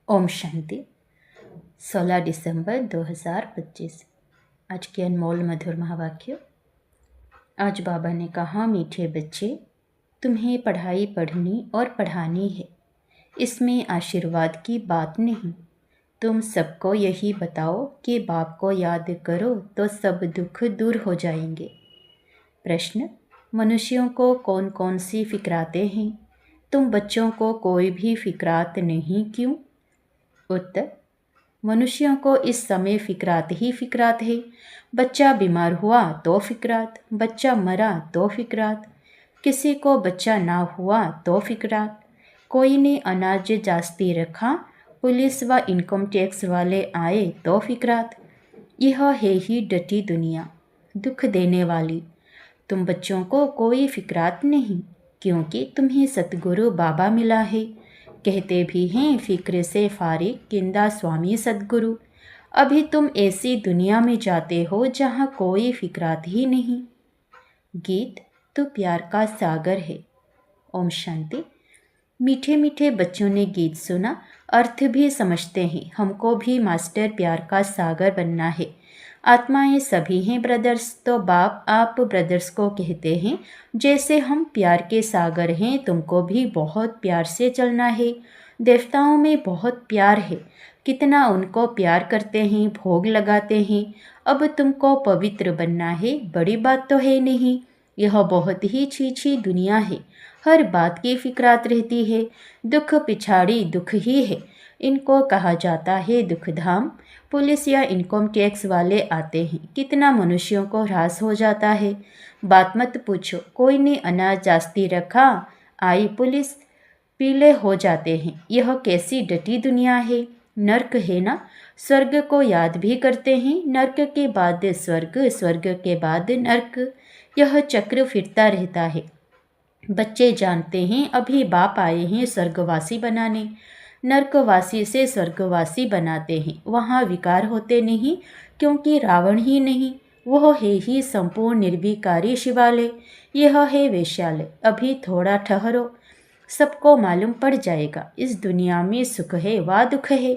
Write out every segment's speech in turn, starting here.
ओम शांति। 16 दिसंबर 2025। आज के अनमोल मधुर महावाक्य। आज बाबा ने कहा, मीठे बच्चे, तुम्हें पढ़ाई पढ़नी और पढ़ानी है, इसमें आशीर्वाद की बात नहीं। तुम सबको यही बताओ कि बाप को याद करो तो सब दुख दूर हो जाएंगे। प्रश्न, मनुष्यों को कौन कौन सी फिक्राते हैं? तुम बच्चों को कोई भी फिक्रात नहीं, क्यों? उत्तर, मनुष्यों को इस समय फिक्रात ही फिक्रात है। बच्चा बीमार हुआ तो फिक्रात, बच्चा मरा तो फिक्रात, किसी को बच्चा ना हुआ तो फिक्रात, कोई ने अनाज जास्ती रखा, पुलिस व इनकम टैक्स वाले आए तो फिक्रात। यह है ही डटी दुनिया, दुख देने वाली। तुम बच्चों को कोई फिक्रात नहीं, क्योंकि तुम्हें सतगुरु बाबा मिला है। कहते भी हैं, फिक्र से फारिग किंदा स्वामी सद्गुरु। अभी तुम ऐसी दुनिया में जाते हो जहाँ कोई फिक्रात ही नहीं। गीत तो प्यार का सागर है। ओम शांति। मीठे मीठे बच्चों ने गीत सुना, अर्थ भी समझते हैं। हमको भी मास्टर प्यार का सागर बनना है। आत्माएं सभी हैं ब्रदर्स, तो बाप आप ब्रदर्स को कहते हैं, जैसे हम प्यार के सागर हैं, तुमको भी बहुत प्यार से चलना है। देवताओं में बहुत प्यार है, कितना उनको प्यार करते हैं, भोग लगाते हैं। अब तुमको पवित्र बनना है, बड़ी बात तो है नहीं। यह बहुत ही छीछी दुनिया है, हर बात की फिक्रात रहती है। दुख पिछाड़ी दुख ही है, इनको कहा जाता है दुख धाम। पुलिस या इनकम टैक्स वाले आते हैं, कितना मनुष्यों को ह्रास हो जाता है। बात मत पूछो, कोई ने अनाज जास्ती रखा, आई पुलिस, पीले हो जाते हैं। यह कैसी डटी दुनिया है। नर्क है ना, स्वर्ग को याद भी करते हैं, नर्क के बाद स्वर्ग, स्वर्ग के बाद नर्क। यह चक्र फिरता रहता है। बच्चे जानते हैं, अभी बाप आए हैं स्वर्गवासी बनाने। नर्कवासी से स्वर्गवासी बनाते हैं, वहाँ विकार होते नहीं, क्योंकि रावण ही नहीं, वह है ही संपूर्ण निर्विकारी शिवालय। यह है वैश्यालय। अभी थोड़ा ठहरो, सबको मालूम पड़ जाएगा। इस दुनिया में सुख है व दुख है।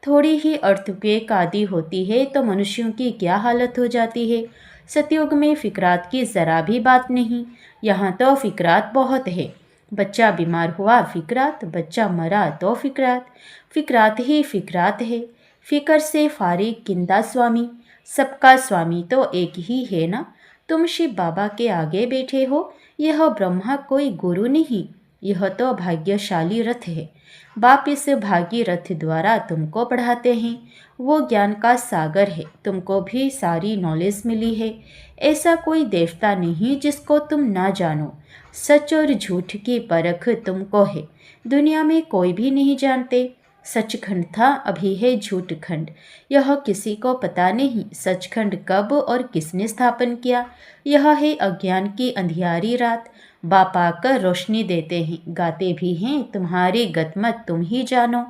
थोड़ी ही अर्थक्वेक आदि होती है तो मनुष्यों की क्या हालत हो जाती है। सतयुग में फिक्रात की ज़रा भी बात नहीं, यहाँ तो फिक्रात बहुत है। बच्चा बीमार हुआ फिक्रात, बच्चा मरा तो फिक्रात, फिक्रात ही फिक्रात है। फिक्र से फारिग किंदा स्वामी, सबका स्वामी तो एक ही है ना। तुम शिव बाबा के आगे बैठे हो, यह ब्रह्मा कोई गुरु नहीं, यह तो भाग्यशाली रथ है। बाप इस भागी रथ द्वारा तुमको पढ़ाते हैं। वो ज्ञान का सागर है, तुमको भी सारी नॉलेज मिली है। ऐसा कोई देवता नहीं जिसको तुम ना जानो। सच और झूठ की परख तुमको है, दुनिया में कोई भी नहीं जानते। सचखंड था, अभी है झूठखंड, यह किसी को पता नहीं। सचखंड कब और किसने स्थापन किया, यह है अज्ञान की अंधियारी रात। बाप आकर रोशनी देते हैं, गाते भी हैं, तुम्हारी गतमत तुम ही जानो।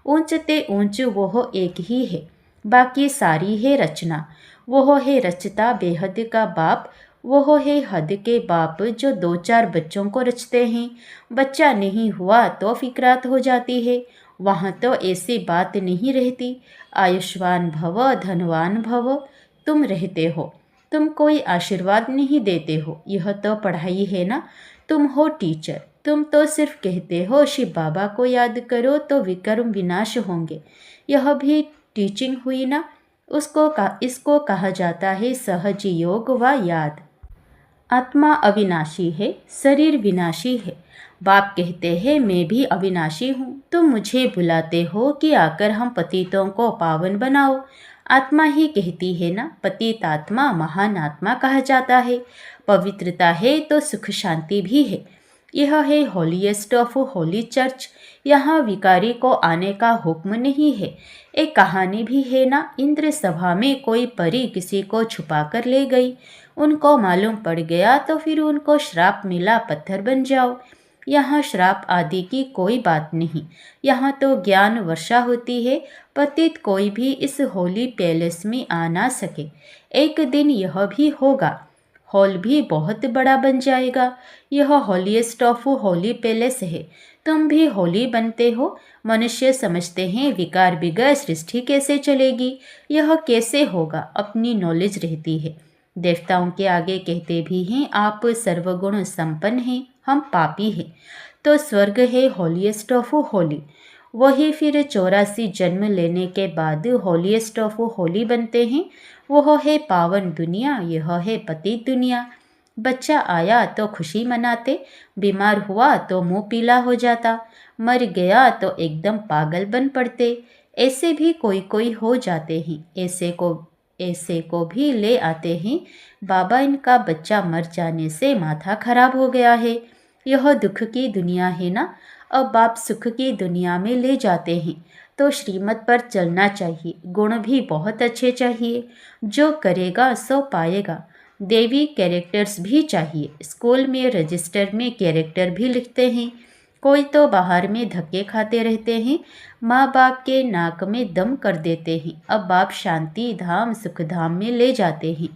ऊंचते ऊंच वो एक ही है, बाकी सारी है रचना। वो है रचता बेहद का बाप, वो है हद के बाप जो दो चार बच्चों को रचते हैं। बच्चा नहीं हुआ तो फिक्रात हो जाती है, वहाँ तो ऐसी बात नहीं रहती। आयुष्मान भव, धनवान भव, तुम रहते हो, तुम कोई आशीर्वाद नहीं देते हो। यह तो पढ़ाई है ना, तुम हो टीचर। तुम तो सिर्फ कहते हो शिव बाबा को याद करो तो विकर्म विनाश होंगे, यह भी टीचिंग हुई ना। इसको कहा जाता है सहज योग व याद। आत्मा अविनाशी है, शरीर विनाशी है। बाप कहते हैं, मैं भी अविनाशी हूँ, तुम मुझे बुलाते हो कि आकर हम पतितों को पावन बनाओ। आत्मा ही कहती है ना, पतित आत्मा महान आत्मा कहा जाता है। पवित्रता है तो सुख शांति भी है। यह है होलीएस्ट ऑफ होली चर्च, यहाँ विकारी को आने का हुक्म नहीं है। एक कहानी भी है ना, इंद्र सभा में कोई परी किसी को छुपा कर ले गई। उनको मालूम पड़ गया तो फिर उनको श्राप मिला, पत्थर बन जाओ। यहाँ श्राप आदि की कोई बात नहीं, यहाँ तो ज्ञान वर्षा होती है। पतित कोई भी इस होली पैलेस में आ ना सके। एक दिन यह भी होगा, हॉल भी बहुत बड़ा बन जाएगा। यह हॉलीएस्ट ऑफ होली पैलेस है, तुम भी होली बनते हो। मनुष्य समझते हैं विकार बिगैर सृष्टि कैसे चलेगी, यह कैसे होगा, अपनी नॉलेज रहती है। देवताओं के आगे कहते भी हैं आप सर्वगुण संपन्न हैं, हम पापी हैं। तो स्वर्ग है हॉलीएस्ट ऑफ होली। वही फिर 84 जन्म लेने के बाद हॉलीएस्ट ऑफ होली बनते हैं। वह है पावन दुनिया, यह है पतित दुनिया। बच्चा आया तो खुशी मनाते, बीमार हुआ तो मुंह पीला हो जाता, मर गया तो एकदम पागल बन पड़ते। ऐसे भी कोई कोई हो जाते हैं। ऐसे को भी ले आते हैं, बाबा इनका बच्चा मर जाने से माथा खराब हो गया है। यह दुख की दुनिया है ना, अब बाप सुख की दुनिया में ले जाते हैं। तो श्रीमत पर चलना चाहिए, गुण भी बहुत अच्छे चाहिए, जो करेगा सो पाएगा। देवी कैरेक्टर्स भी चाहिए। स्कूल में रजिस्टर में कैरेक्टर भी लिखते हैं, कोई तो बाहर में धक्के खाते रहते हैं, माँ बाप के नाक में दम कर देते हैं। अब बाप शांति धाम सुख धाम में ले जाते हैं।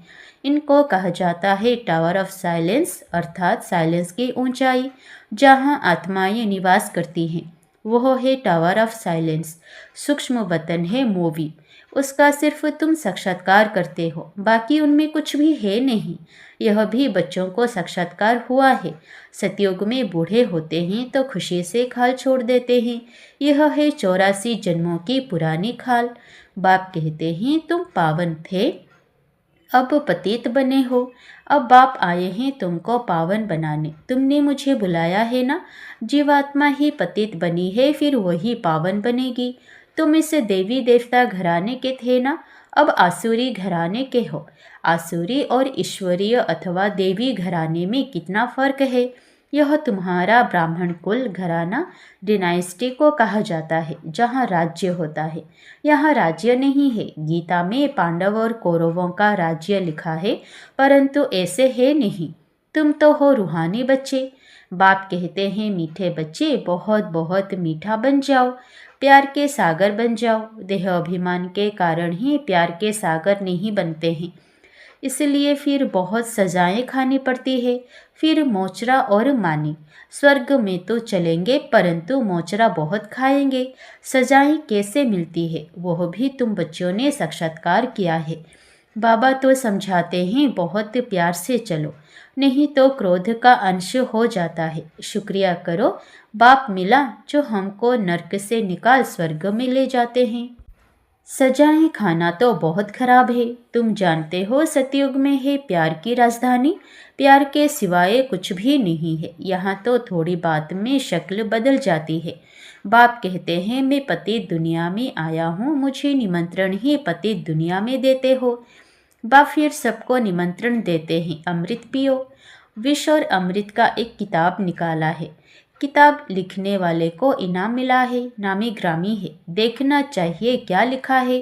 इनको कहा जाता है टावर ऑफ साइलेंस, अर्थात साइलेंस की ऊंचाई जहाँ आत्माएं निवास करती हैं, वह है टावर ऑफ साइलेंस। सूक्ष्म वतन है मूवी, उसका सिर्फ तुम साक्षात्कार करते हो, बाकी उनमें कुछ भी है नहीं। यह भी बच्चों को साक्षात्कार हुआ है। सतयुग में बूढ़े होते हैं तो खुशी से खाल छोड़ देते हैं। यह है 84 जन्मों की पुरानी खाल। बाप कहते हैं तुम पावन थे, अब पतित बने हो। अब बाप आए हैं तुमको पावन बनाने। तुमने मुझे बुलाया है ना। जीवात्मा ही पतित बनी है, फिर वही पावन बनेगी। तुम इस देवी देवता घराने के थे ना, अब आसुरी घराने के हो। आसुरी और ईश्वरीय अथवा देवी घराने में कितना फर्क है। यह तुम्हारा ब्राह्मण कुल घराना डिनाइस्टी को कहा जाता है, जहाँ राज्य होता है। यहाँ राज्य नहीं है। गीता में पांडव और कौरवों का राज्य लिखा है, परंतु ऐसे है नहीं। तुम तो हो रूहानी बच्चे। बाप कहते हैं मीठे बच्चे बहुत बहुत मीठा बन जाओ, प्यार के सागर बन जाओ। देह अभिमान के कारण ही प्यार के सागर नहीं बनते हैं, इसलिए फिर बहुत सजाएं खानी पड़ती है। फिर मोचरा और मानी। स्वर्ग में तो चलेंगे, परंतु मोचरा बहुत खाएंगे। सजाएं कैसे मिलती है, वह भी तुम बच्चों ने साक्षात्कार किया है। बाबा तो समझाते हैं बहुत प्यार से चलो, नहीं तो क्रोध का अंश हो जाता है। शुक्रिया करो, बाप मिला जो हमको नर्क से निकाल स्वर्ग में ले जाते हैं। सजाएं खाना तो बहुत खराब है। तुम जानते हो सतयुग में है प्यार की राजधानी। प्यार के सिवाय कुछ भी नहीं है। यहाँ तो थोड़ी बात में शक्ल बदल जाती है। बाप कहते हैं मैं पतित दुनिया में आया हूँ, मुझे निमंत्रण ही पतित दुनिया में देते हो। बाप फिर सबको निमंत्रण देते हैं, अमृत पियो। विष और अमृत का एक किताब निकाला है। किताब लिखने वाले को इनाम मिला है, नामी ग्रामी है। देखना चाहिए क्या लिखा है।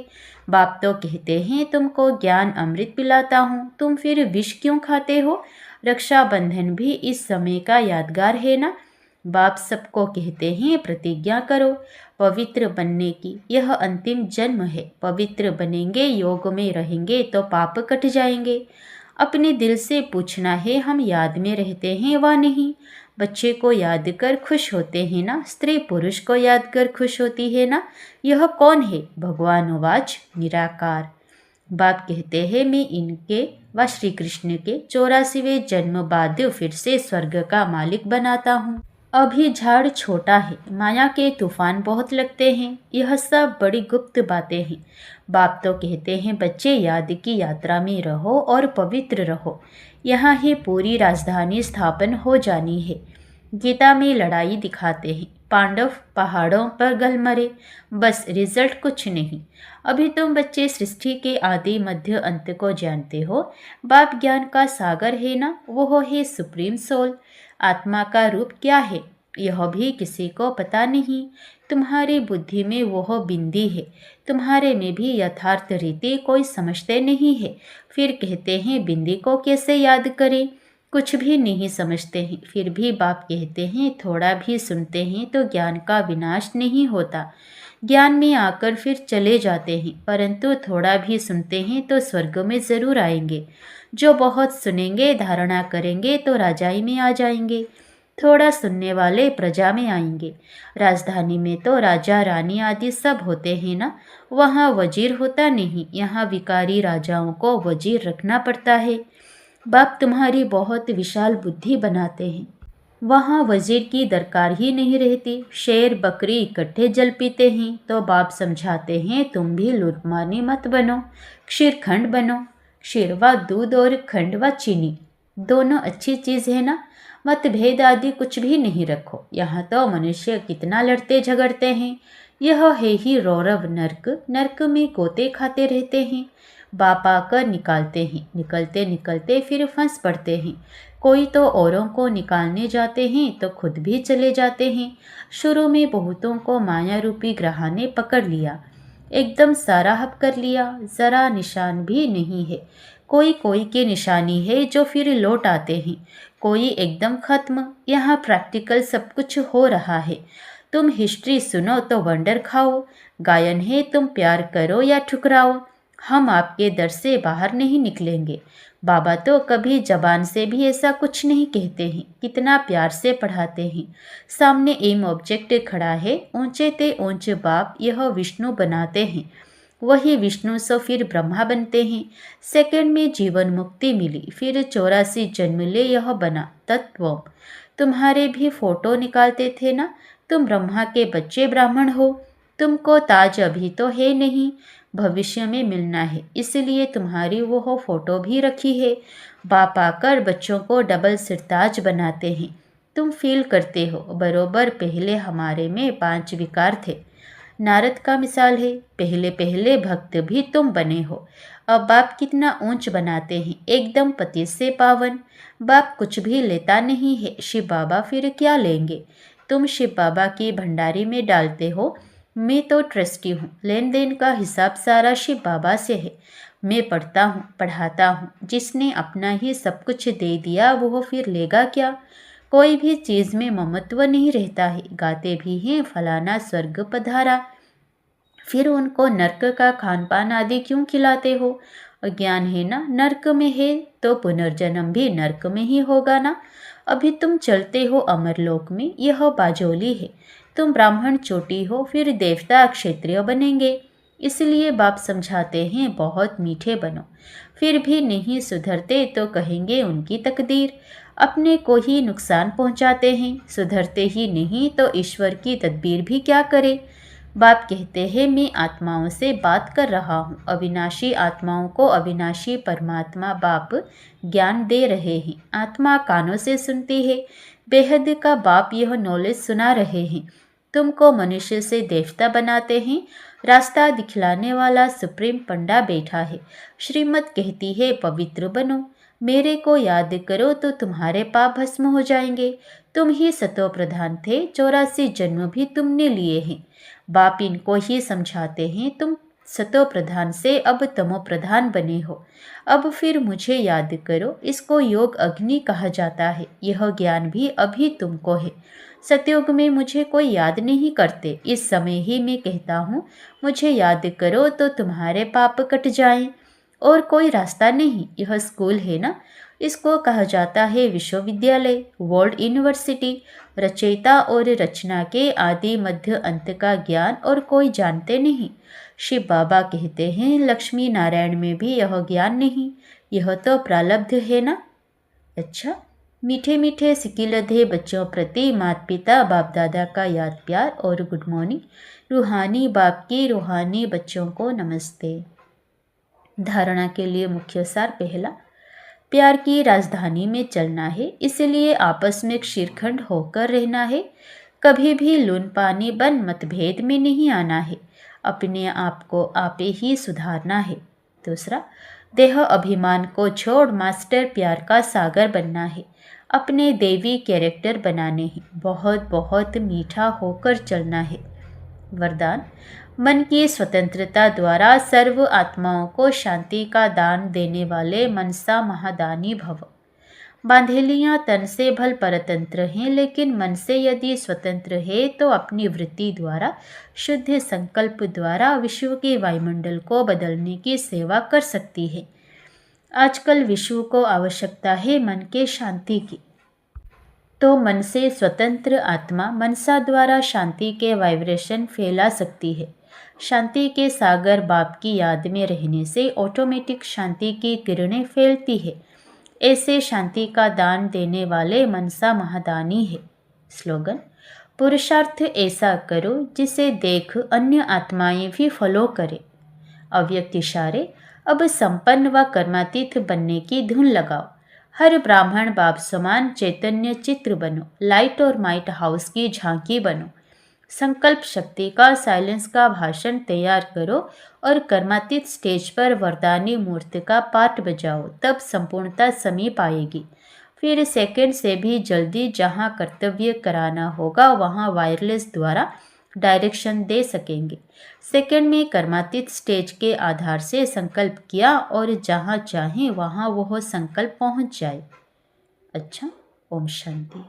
बाप तो कहते हैं तुमको ज्ञान अमृत पिलाता हूँ, तुम फिर विष क्यों खाते हो। रक्षाबंधन भी इस समय का यादगार है ना। बाप सबको कहते हैं प्रतिज्ञा करो पवित्र बनने की, यह अंतिम जन्म है। पवित्र बनेंगे, योग में रहेंगे तो पाप कट जाएंगे। अपने दिल से पूछना है हम याद में रहते हैं व नहीं। बच्चे को याद कर खुश होते हैं ना, स्त्री पुरुष को याद कर खुश होती है ना। यह कौन है, भगवान वाच निराकार। बाप कहते हैं मैं इनके व श्री कृष्ण के 84वें जन्म बाद फिर से स्वर्ग का मालिक बनाता हूँ। अभी झाड़ छोटा है, माया के तूफान बहुत लगते हैं। यह सब बड़ी गुप्त बातें हैं। बाप तो कहते हैं बच्चे याद की यात्रा में रहो और पवित्र रहो। यहाँ ही पूरी राजधानी स्थापन हो जानी है। गीता में लड़ाई दिखाते हैं, पांडव पहाड़ों पर गल मरे, बस रिजल्ट कुछ नहीं। अभी तुम बच्चे सृष्टि के आदि मध्य अंत को जानते हो। बाप ज्ञान का सागर है ना, वो है सुप्रीम सोल। आत्मा का रूप क्या है, यह भी किसी को पता नहीं। तुम्हारी बुद्धि में वह बिंदी है, तुम्हारे में भी यथार्थ रीति कोई समझते नहीं है। फिर कहते हैं बिंदी को कैसे याद करें, कुछ भी नहीं समझते हैं। फिर भी बाप कहते हैं थोड़ा भी सुनते हैं तो ज्ञान का विनाश नहीं होता। ज्ञान में आकर फिर चले जाते हैं, परंतु थोड़ा भी सुनते हैं तो स्वर्ग में ज़रूर आएंगे। जो बहुत सुनेंगे धारणा करेंगे तो राजाई में आ जाएंगे। थोड़ा सुनने वाले प्रजा में आएंगे। राजधानी में तो राजा रानी आदि सब होते हैं ना, वहाँ वजीर होता नहीं, यहाँ विकारी राजाओं को वजीर रखना पड़ता है। बाप तुम्हारी बहुत विशाल बुद्धि बनाते हैं, वहाँ वजीर की दरकार ही नहीं रहती। शेर बकरी इकट्ठे जल पीते हैं तो बाप समझाते हैं तुम भी लूटमानी मत बनो, क्षीरखंड बनो। क्षीर व दूध और खंड व चीनी दोनों अच्छी चीज़ है ना, मतभेद आदि कुछ भी नहीं रखो। यहाँ तो मनुष्य कितना लड़ते झगड़ते हैं, यह है ही रौरव नर्क, नर्क में गोते खाते रहते हैं। बाप आकर निकालते हैं, निकलते निकलते फिर फंस पड़ते हैं। कोई तो औरों को निकालने जाते हैं तो खुद भी चले जाते हैं। शुरू में बहुतों को माया रूपी ग्रह ने पकड़ लिया, एकदम सारा हप कर लिया, ज़रा निशान भी नहीं है। कोई कोई के निशानी है जो फिर लौट आते हैं, कोई एकदम खत्म। यहाँ प्रैक्टिकल सब कुछ हो रहा है। तुम हिस्ट्री सुनो तो वंडर खाओ, गायन है तुम प्यार करो या ठुकराओ, हम आपके दर से बाहर नहीं निकलेंगे। बाबा तो कभी जबान से भी ऐसा कुछ नहीं कहते हैं, कितना प्यार से पढ़ाते हैं। सामने एम ऑब्जेक्ट खड़ा है, ऊंचे ते ऊंचे बाप यह विष्णु बनाते हैं, वही विष्णु सो फिर ब्रह्मा बनते हैं। सेकंड में जीवन मुक्ति मिली, फिर 84 जन्म ले यह बना तत्व। तुम्हारे भी फोटो निकालते थे ना, तुम ब्रह्मा के बच्चे ब्राह्मण हो। तुमको ताज अभी तो है नहीं, भविष्य में मिलना है, इसलिए तुम्हारी वो फोटो भी रखी है। बाप आकर बच्चों को डबल सिरताज बनाते हैं। तुम फील करते हो बरोबर पहले हमारे में 5 विकार थे। नारद का मिसाल है, पहले पहले भक्त भी तुम बने हो। अब बाप कितना ऊंच बनाते हैं, एकदम पति से पावन। बाप कुछ भी लेता नहीं है, शिव बाबा फिर क्या लेंगे। तुम शिव बाबा की भंडारी में डालते हो, मैं तो ट्रस्टी हूँ, लेन देन का हिसाब सारा शिव बाबा से है। मैं पढ़ता हूँ पढ़ाता हूँ, जिसने अपना ही सब कुछ दे दिया वो फिर लेगा क्या। कोई भी चीज़ में ममत्व नहीं रहता है। गाते भी हैं फलाना स्वर्ग पधारा, फिर उनको नर्क का खान पान आदि क्यों खिलाते हो। अज्ञान है ना, नर्क में है तो पुनर्जन्म भी नर्क में ही होगा ना। अभी तुम चलते हो अमरलोक में, यह बाजोली है। तुम ब्राह्मण चोटी हो, फिर देवता क्षत्रिय बनेंगे। इसलिए बाप समझाते हैं बहुत मीठे बनो। फिर भी नहीं सुधरते तो कहेंगे उनकी तकदीर, अपने को ही नुकसान पहुंचाते हैं। सुधरते ही नहीं तो ईश्वर की तदबीर भी क्या करे। बाप कहते हैं मैं आत्माओं से बात कर रहा हूँ, अविनाशी आत्माओं को अविनाशी परमात्मा बाप ज्ञान दे रहे हैं। आत्मा कानों से सुनती है, बेहद का बाप यह नॉलेज सुना रहे हैं। तुमको मनुष्य से देवता बनाते हैं। रास्ता दिखलाने वाला सुप्रीम पंडा बैठा है। श्रीमत कहती है पवित्र बनो, मेरे को याद करो तो तुम्हारे पाप भस्म हो जाएंगे। तुम ही सतो प्रधान थे, 84 जन्म भी तुमने लिए हैं। बाप इनको ही समझाते हैं तुम सतो प्रधान से अब तमो प्रधान बने हो। अब फिर मुझे याद करो, इसको योग अग्नि कहा जाता है। यह ज्ञान भी अभी तुमको है। सतयुग में मुझे कोई याद नहीं करते, इस समय ही मैं कहता हूँ मुझे याद करो तो तुम्हारे पाप कट जाएं। और कोई रास्ता नहीं, यह स्कूल है ना, इसको कहा जाता है विश्वविद्यालय, वर्ल्ड यूनिवर्सिटी। रचयिता और रचना के आदि मध्य अंत का ज्ञान और कोई जानते नहीं। शिव बाबा कहते हैं लक्ष्मी नारायण में भी यह ज्ञान नहीं, यह तो प्रारब्ध है ना। अच्छा, मीठे मीठे सिकिलधे बच्चों प्रति माता पिता बाप दादा का याद प्यार और गुड मॉर्निंग। रूहानी बाप की रूहानी बच्चों को नमस्ते। धारणा के लिए मुख्य सार पहला, प्यार की राजधानी में चलना है, इसलिए आपस में क्षीरखंड होकर रहना है। कभी भी लून पानी बन मतभेद में नहीं आना है, अपने आप को आपे ही सुधारना है। दूसरा, देह अभिमान को छोड़ मास्टर प्यार का सागर बनना है, अपने देवी कैरेक्टर बनाने हैं, बहुत बहुत मीठा होकर चलना है। वरदान, मन की स्वतंत्रता द्वारा सर्व आत्माओं को शांति का दान देने वाले मनसा महादानी भव। बांधेलियाँ तन से भल परतंत्र हैं, लेकिन मन से यदि स्वतंत्र है तो अपनी वृत्ति द्वारा शुद्ध संकल्प द्वारा विश्व के वायुमंडल को बदलने की सेवा कर सकती है। आजकल विश्व को आवश्यकता है मन के शांति की। तो मन से स्वतंत्र आत्मा मनसा द्वारा शांति के वाइब्रेशन फैला सकती है। शांति के सागर बाप की याद में रहने से ऑटोमेटिक शांति की किरणें फैलती है। ऐसे शांति का दान देने वाले मनसा महादानी है। स्लोगन: पुरुषार्थ ऐसा करो जिसे देख अन्य आत्माएं भी फॉलो करें। अव्यक्त इशारे: अब संपन्न व कर्मातीत बनने की धुन लगाओ। हर ब्राह्मण बाप समान चैतन्य चित्र बनो। लाइट और माइट हाउस की झांकी बनो। संकल्प शक्ति का साइलेंस का भाषण तैयार करो और कर्मातीत स्टेज पर वरदानी मूर्ति का पाठ बजाओ। तब संपूर्णता समीप आएगी। फिर सेकंड से भी जल्दी जहां कर्तव्य कराना होगा वहां वायरलेस द्वारा डायरेक्शन दे सकेंगे। सेकंड में कर्मातीत स्टेज के आधार से संकल्प किया और जहां चाहें वहां वह संकल्प पहुंच जाए। अच्छा, ओम शांति।